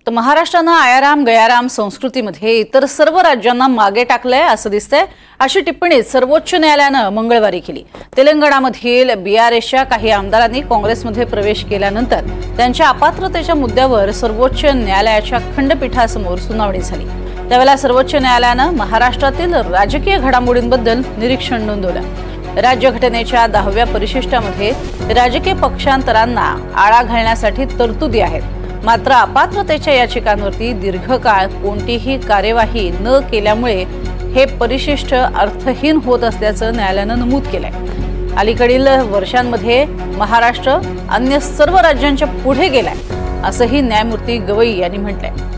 तर महाराष्ट्रानं आयाराम गयाराम संस्कृतीमध्ये इतर सर्व राज्यांना मागे टाकलंय असं दिसतंय। अशी टिप्पणी सर्वोच्च न्यायालयानं मंगळवारी केली। तेलंगणामधील बीआरएसच्या काही आमदारांनी काँग्रेसमध्ये प्रवेश केल्यानंतर त्यांच्या अपात्रतेच्या मुद्द्यावर सर्वोच्च न्यायालयाच्या खंडपीठासमोर सुनावणी झाली। त्यावेळेला सर्वोच्च न्यायालयानं महाराष्ट्रातील राजकीय घडामोडींबद्दल निरीक्षण नोंदवलं। राज्यघटनेच्या 10व्या परिशिष्टामध्ये राजकीय पक्षांतरांना आळा घालण्यासाठी तरतुदी आहेत। मात्र अपात्रतेच्या याचिकांवरती दीर्घकाळ कोणतीही कार्यवाही न केल्यामुळे हे परिशिष्ट अर्थहीन होत असल्याचं न्यायालयानं नमूद केलंय। अलीकडील वर्षांमध्ये महाराष्ट्र अन्य सर्व राज्यांच्या पुढे गेलाय असंही न्यायमूर्ती गवई यांनी म्हटलंय।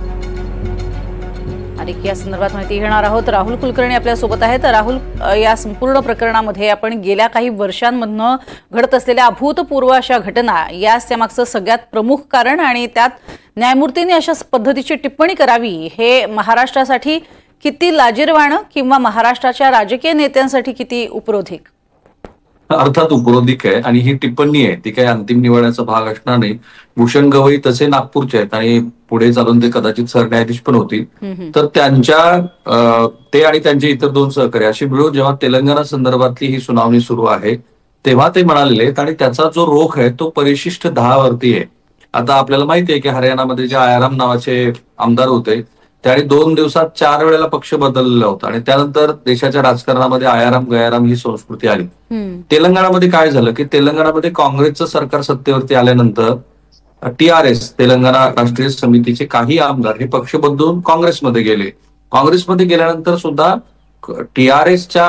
आणि या संदर्भात माहिती घेणार आहोत। राहुल कुलकर्णी आपल्या सोबत आहेत। राहुल, या संपूर्ण प्रकरणामध्ये आपण गेल्या काही वर्षांमधनं घडत असलेल्या अभूतपूर्व अशा घटना याच त्यामागचं सगळ्यात प्रमुख कारण आणि त्यात न्यायमूर्तींनी अशा पद्धतीची टिप्पणी करावी हे महाराष्ट्रासाठी किती लाजिरवाणं किंवा महाराष्ट्राच्या राजकीय नेत्यांसाठी किती उपरोधिक? अर्थात उपरोधिक आहे आणि ही टिप्पणी आहे ती काही अंतिम निवडण्याचा भाग असणार नाही। भूषण गवई तसे नागपूरचे आहेत आणि पुढे चालून ते कदाचित सरन्यायाधीश पण होतील। तर त्यांच्या ते आणि त्यांचे इतर दोन सहकारी अशी मिळून जेव्हा तेलंगणा संदर्भातली ही सुनावणी सुरू आहे तेव्हा ते म्हणालेले आहेत आणि त्याचा जो रोख आहे तो परिशिष्ट 10 वरती आहे। आता आपल्याला माहिती आहे की हरियाणामध्ये जे आयाराम नावाचे आमदार होते त्याने 2 दिवसात 4 वेळेला पक्ष बदललेला होता आणि त्यानंतर देशाच्या राजकारणामध्ये आयाराम गयाराम ही संस्कृती आली। तेलंगणामध्ये काय झालं की तेलंगणामध्ये काँग्रेसचं सरकार सत्तेवरती आल्यानंतर टीआरएस तेलंगणा राष्ट्रीय समितीचे काही आमदार हे पक्ष बदलून काँग्रेसमध्ये गेले। काँग्रेसमध्ये गेल्यानंतर सुद्धा टीआरएसच्या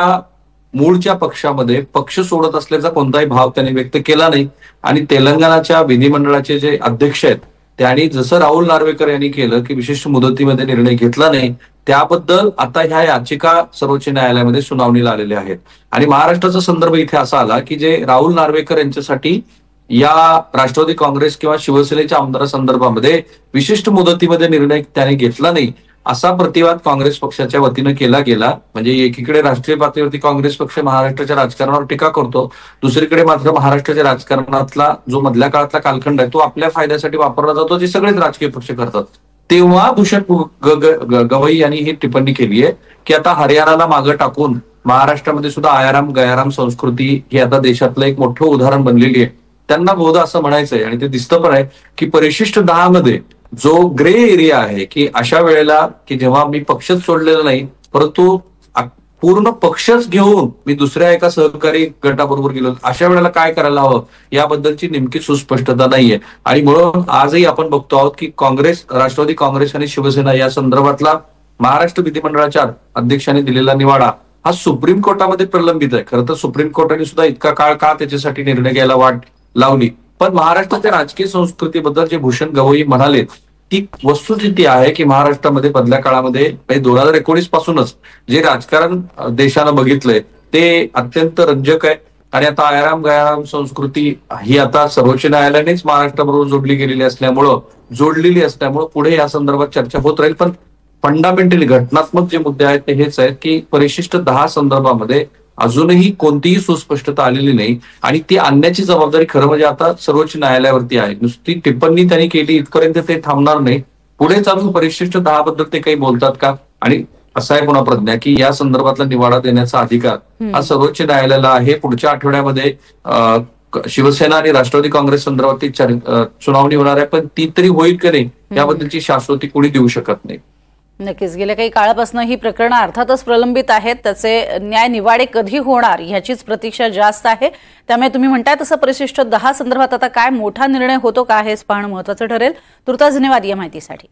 मूळच्या पक्षामध्ये पक्ष सोडत असल्याचा कोणताही भाव त्यांनी व्यक्त केला नाही आणि तेलंगणाच्या विधिमंडळाचे जे अध्यक्ष आहेत त्यांनी जसं राहुल नार्वेकर यांनी केलं की विशिष्ट मुदतीमध्ये निर्णय घेतला नाही त्याबद्दल आता ह्या याचिका सर्वोच्च न्यायालयामध्ये सुनावणीला आलेल्या आहेत। आणि महाराष्ट्राचा संदर्भ इथे असा आला की जे राहुल नार्वेकर यांच्यासाठी या राष्ट्रवादी काँग्रेस किंवा शिवसेनेच्या आमदारांसंदर्भामध्ये विशिष्ट मुदतीमध्ये निर्णय त्याने घेतला नाही असा प्रतिवाद काँग्रेस पक्षाच्या वतीनं केला गेला। म्हणजे एकीकडे राष्ट्रीय पातळीवरती काँग्रेस पक्ष महाराष्ट्राच्या राजकारणावर टीका करतो, दुसरीकडे मात्र महाराष्ट्राच्या राजकारणातला जो मधल्या काळातला कालखंड आहे तो आपल्या फायद्यासाठी वापरला जातो जे सगळेच राजकीय पक्ष करतात। तेव्हा भूषण गवई यांनी ही टिप्पणी केली आहे की आता हरियाणाला मागं टाकून महाराष्ट्रामध्ये सुद्धा आयाराम गयाराम संस्कृती ही आता देशातलं एक मोठं उदाहरण बनलेली आहे। त्यांना बहुधा असं म्हणायचंय आणि ते दिसतं पण आहे की परिशिष्ट 10 मध्ये जो ग्रे एरिया आहे की अशा वेळेला की जेव्हा मी पक्षच सोडलेला नाही परंतु पूर्ण पक्षच घेऊन मी दुसऱ्या एका सहकारी गटाबरोबर गेलो अशा वेळेला काय करायला हवं याबद्दलची नेमकी सुस्पष्टता नाहीये। आणि म्हणून आजही आपण बघतो आहोत की काँग्रेस राष्ट्रवादी काँग्रेस आणि शिवसेना या संदर्भातला महाराष्ट्र विधिमंडळाच्या अध्यक्षांनी दिलेला निवाडा हा सुप्रीम कोर्टामध्ये प्रलंबित आहे। खरं तर सुप्रीम कोर्टाने सुद्धा इतका काळ का त्याच्यासाठी निर्णय घ्यायला वाट लावली, पण महाराष्ट्राच्या राजकीय संस्कृतीबद्दल जे भूषण गवई म्हणाले ती वस्तुस्थिती आहे की महाराष्ट्रामध्ये मधल्या काळामध्ये 2019 पासूनच जे राजकारण देशानं बघितलंय ते अत्यंत रंजक आहे। आणि आता आयाराम गयाराम संस्कृती ही आता सर्वोच्च न्यायालयानेच महाराष्ट्राबरोबर जोडलेली असल्यामुळं पुढे या संदर्भात चर्चा होत राहील। पण फंडामेंटली घटनात्मक जे मुद्दे आहेत ते हेच आहेत की परिशिष्ट 10 संदर्भामध्ये अजूनही कोणतीही सुस्पष्टता आलेली नाही आणि ती आणण्याची जबाबदारी खरं म्हणजे आता सर्वोच्च न्यायालयावरती आहे। नुसती टिप्पणी त्यांनी केली इथपर्यंत ते थांबणार नाही, पुढे चालून परिशिष्ट 10 बद्दल ते काही बोलतात का? आणि असं आहे पुन्हा प्रज्ञा की या संदर्भातला निवाडा देण्याचा अधिकार हा सर्वोच्च न्यायालयाला आहे। पुढच्या आठवड्यामध्ये शिवसेना आणि राष्ट्रवादी काँग्रेस संदर्भातली सुनावणी होणार आहे, पण ती तरी होईल की नाही याबद्दलची शाश्वती कोणी देऊ शकत नाही। नक्कीच गेल्या काही काळापासून ही प्रकरणं अर्थातच प्रलंबित आहेत, त्याचे न्याय निवाडे कधी होणार ह्याचीच प्रतीक्षा जास्त आहे। त्यामुळे तुम्ही म्हणताय तसं परिशिष्ट 10 संदर्भात आता काय मोठा निर्णय होतो का हेच पाहणं महत्त्वाचं ठरेल। तुर्तास धन्यवाद या माहितीसाठी।